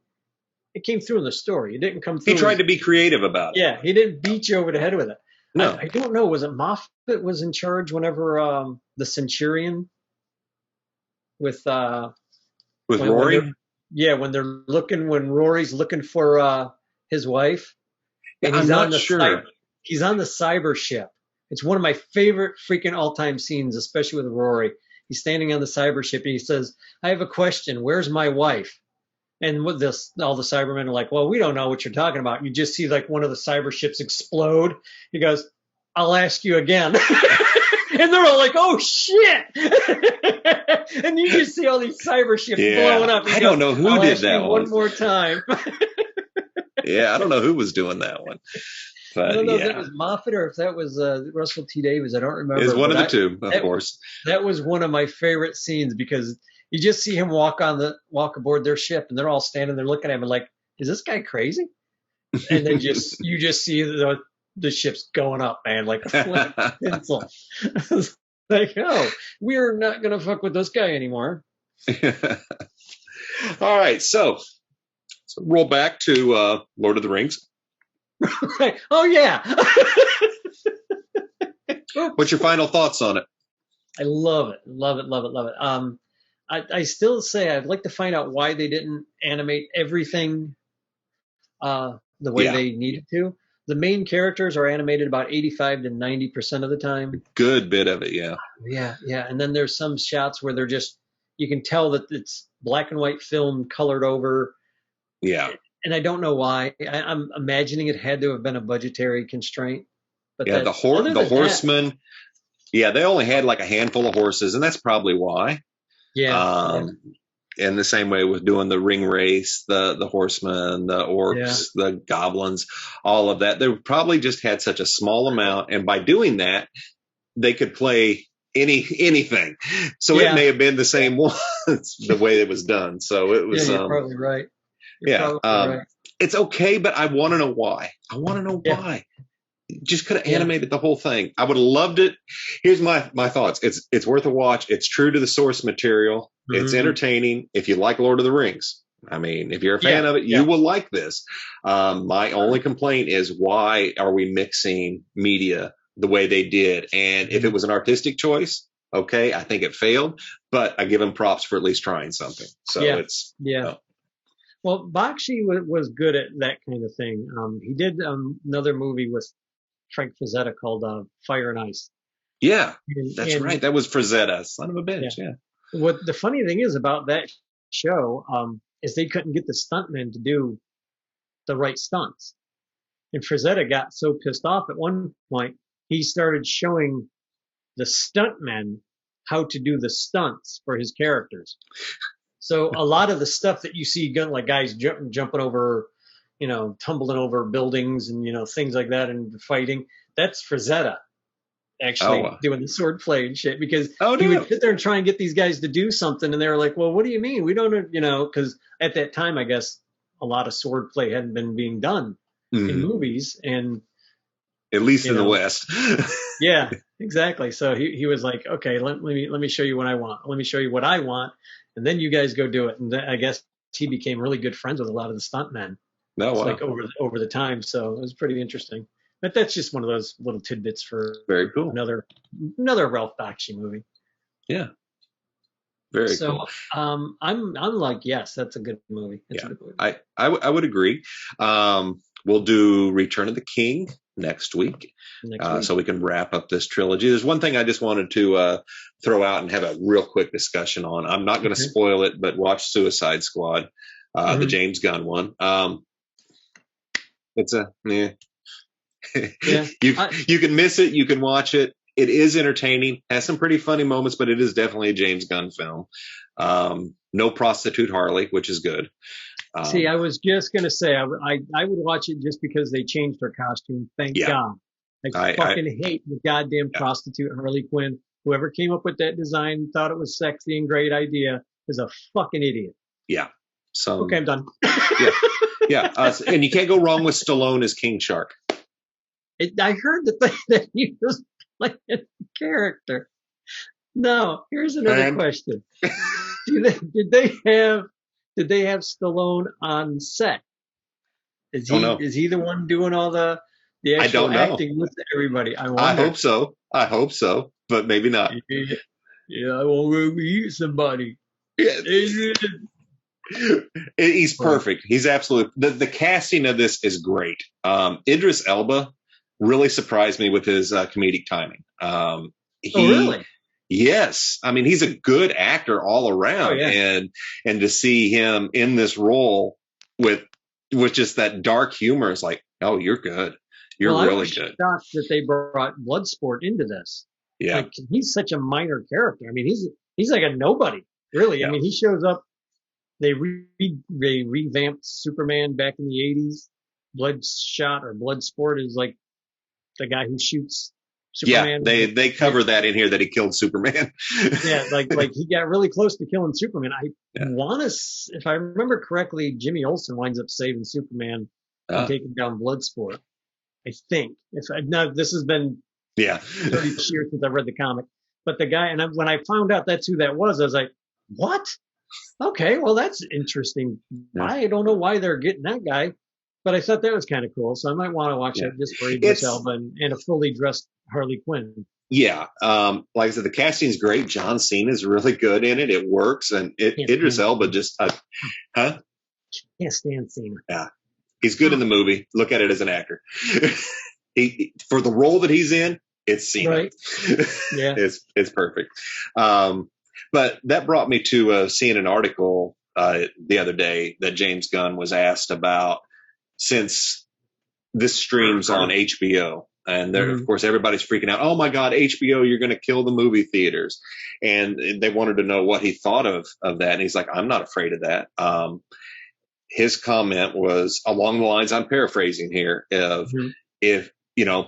it came through in the story. It didn't come through. He tried to be creative about it. Yeah, he didn't beat you over the head with it. No. I don't know. Was it Moffat was in charge whenever the Centurion with Rory? When Rory's looking for his wife, and I'm not sure. He's on the cyber ship, It's one of my favorite freaking all-time scenes, especially with Rory. He's standing on the cyber ship and he says, "I have a question. Where's my wife?" And with this, all the Cybermen are like, "Well, we don't know what you're talking about." You just see like one of the cyber ships explode. He goes, "I'll ask you again." And they're all like, "Oh shit!" And you just see all these cyber ships blowing up. I don't know who did that one more time. Yeah, I don't know who was doing that one. But, I don't know if that was Moffat or if that was Russell T. Davies. I don't remember. It's one of the two, of course. That was one of my favorite scenes because you just see him walk aboard their ship, and they're all standing there looking at him and like, "Is this guy crazy?" And then you just see the ship's going up, man, like a flint pencil. Like, oh, we're not gonna fuck with this guy anymore. All right, so roll back to Lord of the Rings. Right. Oh yeah. What's your final thoughts on it? I love it. Love it. Love it. Love it. I still say I'd like to find out why they didn't animate everything the way they needed to. The main characters are animated about 85 to 90% of the time. Good bit of it, yeah. Yeah, yeah. And then there's some shots where they're just, you can tell that it's black and white film colored over. Yeah. And I don't know why. I'm imagining it had to have been a budgetary constraint. But yeah, the horsemen. Yeah, they only had like a handful of horses, and that's probably why. Yeah. In the same way with doing the ring race, the horsemen, the orcs, the goblins, all of that. They probably just had such a small amount, and by doing that, they could play anything. So it may have been the same one, the way it was done. So it was. Yeah, you're probably right. Right. It's okay, but I want to know why. I want to know why. Just could have animated the whole thing. I would have loved it. Here's my thoughts. It's worth a watch. It's true to the source material. Mm-hmm. It's entertaining. If you like Lord of the Rings, I mean, if you're a fan of it, you will like this. My only complaint is, why are we mixing media the way they did? And if it was an artistic choice, okay, I think it failed, but I give them props for at least trying something. So it's Well, Bakshi was good at that kind of thing. He did another movie with Frank Frazetta called Fire and Ice. Yeah, that's right. That was Frazetta, son of a bitch. Yeah. What the funny thing is about that show is they couldn't get the stuntmen to do the right stunts. And Frazetta got so pissed off at one point, he started showing the stuntmen how to do the stunts for his characters. So a lot of the stuff that you see, like guys jumping over, tumbling over buildings and, things like that and fighting, that's Frazetta actually doing the sword play and shit, because he would sit there and try and get these guys to do something. And they were like, well, what do you mean? We don't, because at that time, I guess a lot of sword play hadn't been being done in movies, and at least in the West. Yeah, exactly. So he was like, okay, let me show you what I want. Let me show you what I want. And then you guys go do it. And I guess he became really good friends with a lot of the stuntmen. Like over the time. So it was pretty interesting. But that's just one of those little tidbits for very cool. Another Ralph Bakshi movie. Yeah. Very cool. So I'm like, yes, that's a good movie. It's a good movie. I would agree. We'll do Return of the King next week. So we can wrap up this trilogy. There's one thing I just wanted to throw out and have a real quick discussion on. I'm not going to spoil it, but watch Suicide Squad, the James Gunn one. It's you can miss it, you can watch it. It is entertaining, has some pretty funny moments, but it is definitely a James Gunn film. No prostitute Harley, which is good. See, I was just going to say, I would watch it just because they changed her costume. Thank God. I fucking hate the goddamn prostitute Harley Quinn. Whoever came up with that design, thought it was sexy and great idea, is a fucking idiot. Yeah. So okay, I'm done. And you can't go wrong with Stallone as King Shark. I heard that he was playing a character. No, here's another question. Did they have Stallone on set? Is he the one doing all the actual acting with everybody? I hope so, but maybe not. Yeah, I won't go eat somebody. Yeah. He's perfect. He's absolutely the casting of this is great. Idris Elba really surprised me with his comedic timing. Oh, really? Yes. I mean, he's a good actor all around, Oh, yeah. and to see him in this role with just that dark humor is like, oh, you're good. You're Well, I really was good. shocked that they brought Bloodsport into this. Yeah. Like, he's such a minor character. I mean, he's like a nobody, really. I Yeah. mean, he shows up. They revamped Superman back in the 80s. Bloodshot or Bloodsport is like the guy who shoots Superman. Yeah, they cover that in here that he killed Superman. Yeah, like he got really close to killing Superman. I want to, if I remember correctly, Jimmy Olsen winds up saving Superman and taking down Bloodsport. I think. Now this has been 30 years since I read the comic, but the guy, and when I found out that's who that was, I was like, what? Okay, well that's interesting. Yeah. I don't know why they're getting that guy, but I thought that was kind of cool. So I might want to watch that just for Idris Elba and a fully dressed Harley Quinn. Yeah, like I said, the casting's great. John Cena's really good in it. It works, and Idris Elba just, Can't stand Cena. Yeah, he's good in the movie. Look at it as an actor. For the role that he's in, it's Cena. Right. Yeah, it's perfect. But that brought me to seeing an article the other day that James Gunn was asked about, since this streams on HBO. And there, of course, everybody's freaking out. Oh my God, HBO, you're going to kill the movie theaters. And they wanted to know what he thought of that. And he's like, I'm not afraid of that. His comment was along the lines, I'm paraphrasing here, of if,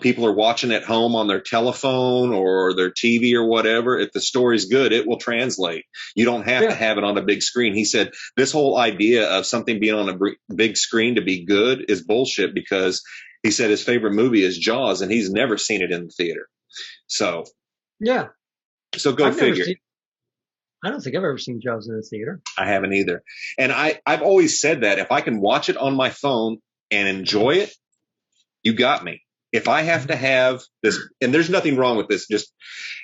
people are watching at home on their telephone or their TV or whatever, if the story's good, it will translate. You don't have to have it on a big screen. He said this whole idea of something being on a big screen to be good is bullshit, because he said his favorite movie is Jaws, and he's never seen it in the theater. So go figure. I don't think I've ever seen Jaws in the theater. I haven't either. And I've always said that if I can watch it on my phone and enjoy it, you got me. If I have to have this, and there's nothing wrong with this, just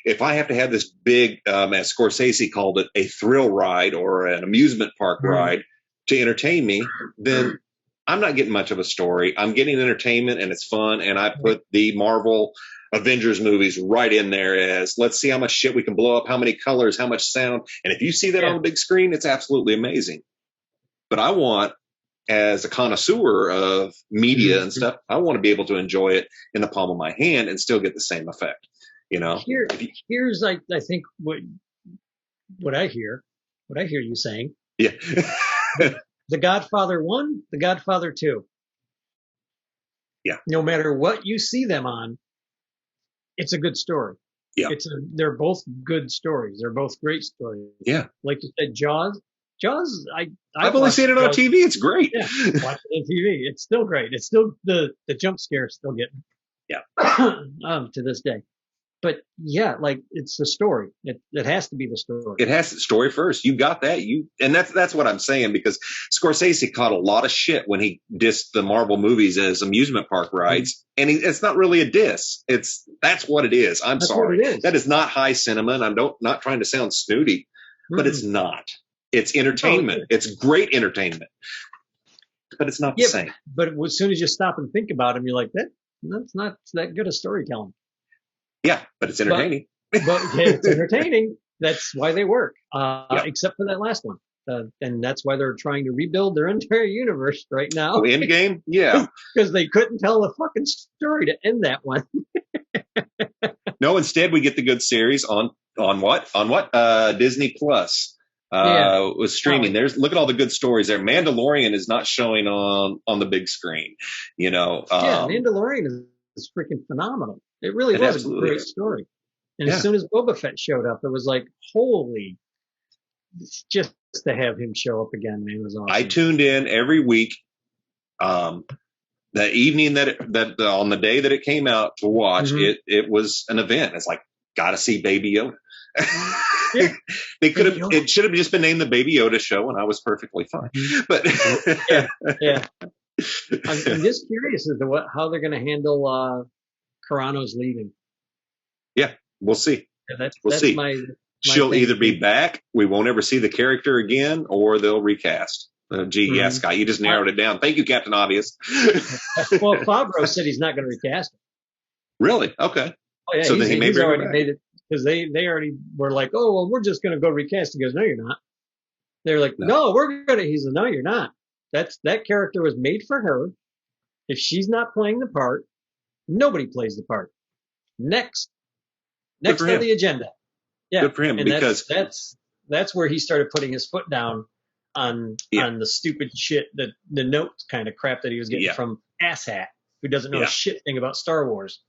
if I have to have this big, as Scorsese called it, a thrill ride or an amusement park ride to entertain me, then I'm not getting much of a story. I'm getting entertainment and it's fun. And I put the Marvel Avengers movies right in there as, let's see how much shit we can blow up, how many colors, how much sound. And if you see that on the big screen, it's absolutely amazing. But I want, as a connoisseur of media and stuff, I want to be able to enjoy it in the palm of my hand and still get the same effect. Here's I think what I hear you saying. Yeah. The Godfather 1, The Godfather 2. Yeah. No matter what you see them on, it's a good story. Yeah. They're both good stories. They're both great stories. Yeah. Like you said, Jaws, I've only seen it on TV. It's great. Yeah, watch it on TV. It's still great. It's still the jump scares still get me. Yeah. To this day. But yeah, like it's the story. It has to be the story. It has the story first. You got that. And that's what I'm saying, because Scorsese caught a lot of shit when he dissed the Marvel movies as amusement park rides. And it's not really a diss. That's what it is. That's sorry. What it is. That is not high cinema. And I'm not trying to sound snooty, but it's not. It's entertainment. It's great entertainment, but it's not the same. But as soon as you stop and think about them, you're like, that's not that good a storytelling. Yeah, but it's entertaining. But it's entertaining. That's why they work, except for that last one. And that's why they're trying to rebuild their entire universe right now. Oh, Endgame? Yeah. Because they couldn't tell the fucking story to end that one. No, instead we get the good series on what? Disney Plus. Was streaming. Look at all the good stories there. Mandalorian is not showing on the big screen, Mandalorian is freaking phenomenal. It really was a great story. And as soon as Boba Fett showed up, it was like, holy, just to have him show up again, man, was awesome. I tuned in every week, the evening that on the day that it came out to watch it was an event. It's like, gotta see Baby Yoda. Yeah. It should have just been named the Baby Yoda Show, and I was perfectly fine. But I'm just curious as to how they're going to handle Carano's leaving. Yeah, we'll see. We'll see. She'll either be back, we won't ever see the character again, or they'll recast. Yeah, Scott, you just narrowed it down. Thank you, Captain Obvious. Well, Favreau said he's not going to recast it. Really? Okay. Oh yeah, So then he may he's bring her already back. made it because they already were like, oh well, we're just gonna go recast. He goes, no, you're not. They're like, No. no, we're gonna. He said, no, you're not. That character was made for her. If she's not playing the part, nobody plays the part. Next Good for on him. the agenda. Yeah, Good for him, and because that's where he started putting his foot down on the stupid shit, the notes kind of crap that he was getting from asshat, who doesn't know a shit thing about Star Wars.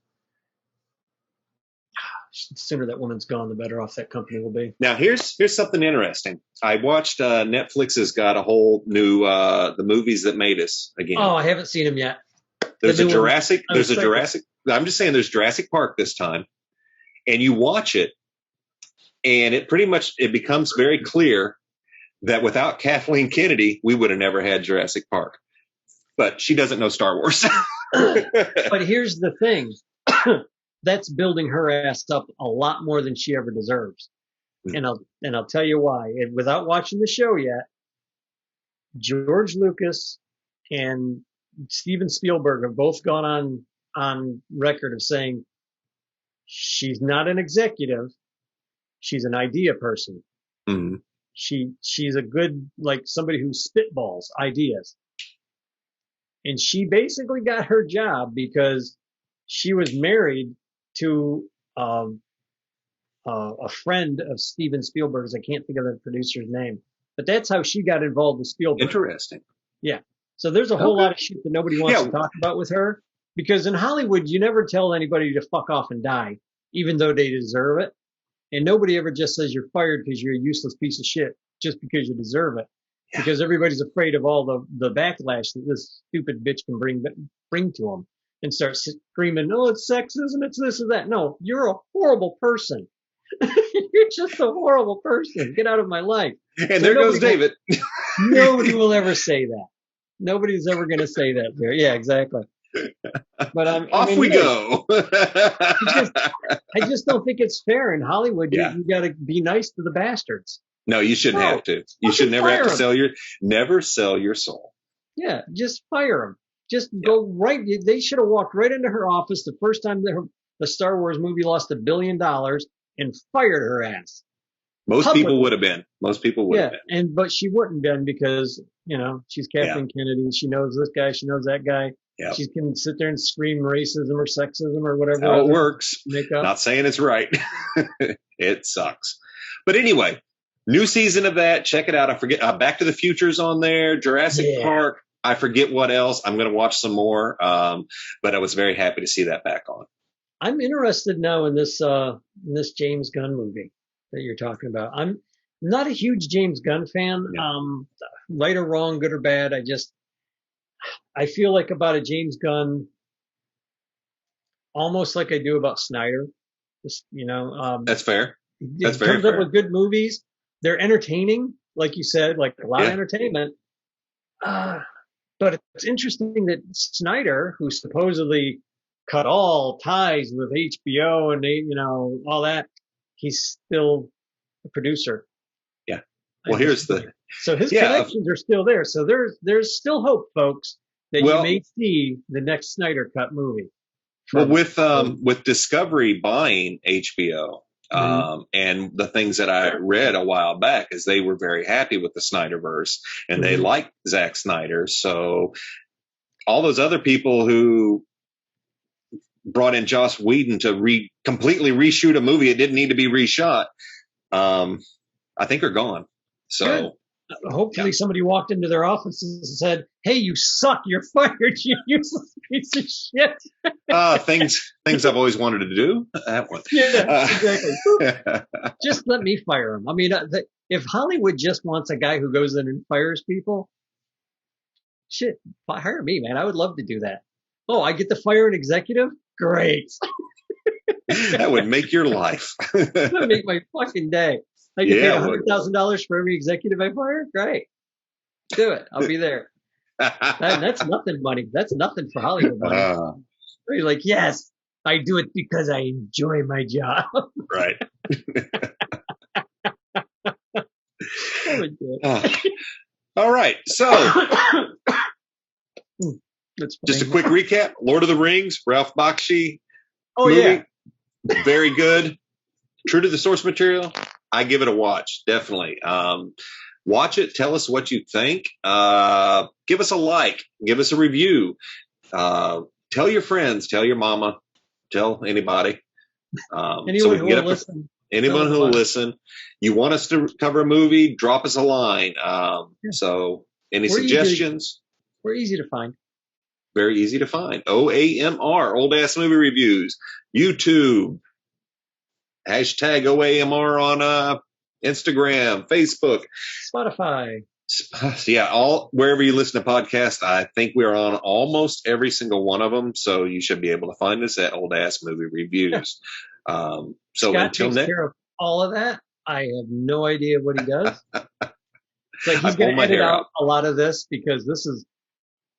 The sooner that woman's gone, the better off that company will be. Now here's something interesting. I watched Netflix has got a whole new the movies that made us again. Oh, I haven't seen them yet. There's a Jurassic. I'm just saying, there's Jurassic Park this time, and you watch it, and it pretty much it becomes very clear that without Kathleen Kennedy, we would have never had Jurassic Park. But she doesn't know Star Wars. But here's the thing. That's building her ass up a lot more than she ever deserves. And I'll tell you why. And without watching the show yet, George Lucas and Steven Spielberg have both gone on record of saying she's not an executive, she's an idea person. Mm-hmm. She's a good, like, somebody who spitballs ideas. And she basically got her job because she was married to a friend of Steven Spielberg's. I can't think of the producer's name, but that's how she got involved with Spielberg. Interesting. Yeah. So there's a whole lot of shit that nobody wants to talk about with her, because in Hollywood, you never tell anybody to fuck off and die, even though they deserve it. And nobody ever just says you're fired because you're a useless piece of shit just because you deserve it. Yeah. Because everybody's afraid of all the backlash that this stupid bitch can bring to them and start screaming, oh, it's sexism, it's this and that. No, you're a horrible person. You're just a horrible person. Get out of my life. And so there goes David. Nobody will ever say that. Nobody's ever going to say that there. Yeah, exactly. But off we go. I just don't think it's fair in Hollywood. Yeah. You got to be nice to the bastards. No, you shouldn't have to. You should never have to never sell your soul. Yeah, just fire them. Just go right. They should have walked right into her office the first time the Star Wars movie lost $1 billion and fired her ass. Most people would have been. But she wouldn't have been because, she's Kathleen Kennedy. She knows this guy. She knows that guy. Yep. She can sit there and scream racism or sexism or whatever. That's how it works. Not saying it's right. It sucks. But anyway, new season of that. Check it out. I forget. Back to the Future's on there. Jurassic Park. I forget what else. I'm going to watch some more. But I was very happy to see that back on. I'm interested now in this James Gunn movie that you're talking about. I'm not a huge James Gunn fan. Yeah. Right or wrong, good or bad. I feel like about a James Gunn almost like I do about Snyder. That's fair. That's very fair. Comes up with good movies. They're entertaining, like you said, like a lot of entertainment. But it's interesting that Snyder, who supposedly cut all ties with HBO and all that, he's still a producer. Yeah. Well, so his connections are still there. So there's still hope, folks, that you may see the next Snyder Cut movie. With Discovery buying HBO, and the things that I read a while back is they were very happy with the Snyderverse and they liked Zack Snyder. So all those other people who brought in Joss Whedon to completely reshoot a movie it didn't need to be reshot, I think are gone. So good. Hopefully somebody walked into their offices and said, hey, you suck, you're fired, you useless piece of shit. Things I've always wanted to do. That one. Yeah, exactly. Just let me fire him. I mean, if Hollywood just wants a guy who goes in and fires people, shit, hire me, man. I would love to do that. Oh, I get to fire an executive? Great. That would make your life. That would make my fucking day. I get paid $100,000 for every executive I fire? Great. Do it. I'll be there. That's nothing money. That's nothing for Hollywood money. You're like, yes, I do it because I enjoy my job. Right. All right. So just a quick recap. Lord of the Rings, Ralph Bakshi, Oh, movie, very good. True to the source material, I give it a watch, definitely. Watch it. Tell us what you think. Give us a like. Give us a review. Tell your friends. Tell your mama. Tell anybody. Anyone who will listen. Anyone who will listen. You want us to cover a movie? Drop us a line. So, any suggestions? We're easy to find. Very easy to find. OAMR, Old Ass Movie Reviews. YouTube. Hashtag OAMR on Instagram, Facebook, Spotify. Yeah, wherever you listen to podcasts. I think we're on almost every single one of them, so you should be able to find us at Old Ass Movie Reviews. So Scott until takes next, care of all of that. I have no idea what he does. Like he's going to edit out a lot of this because this is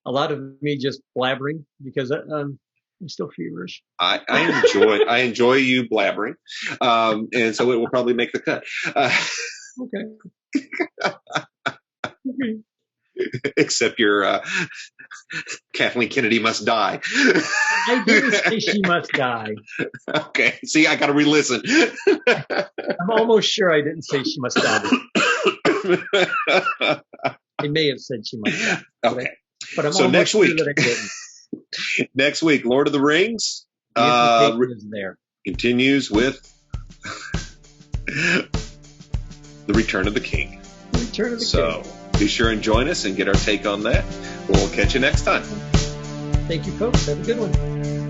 a lot of me just blabbering because I'm still feverish. I enjoy you blabbering, and so it will probably make the cut. Okay. Except your Kathleen Kennedy must die. I didn't say she must die. Okay. See, I got to re-listen. I'm almost sure I didn't say she must die. I may have said she must die. Okay. But I'm so almost next sure week, that I didn't. Next week, Lord of the Rings is there. Continues with The Return of the King. The Return of the King. Be sure and join us and get our take on that. We'll catch you next time. Thank you, folks. Have a good one.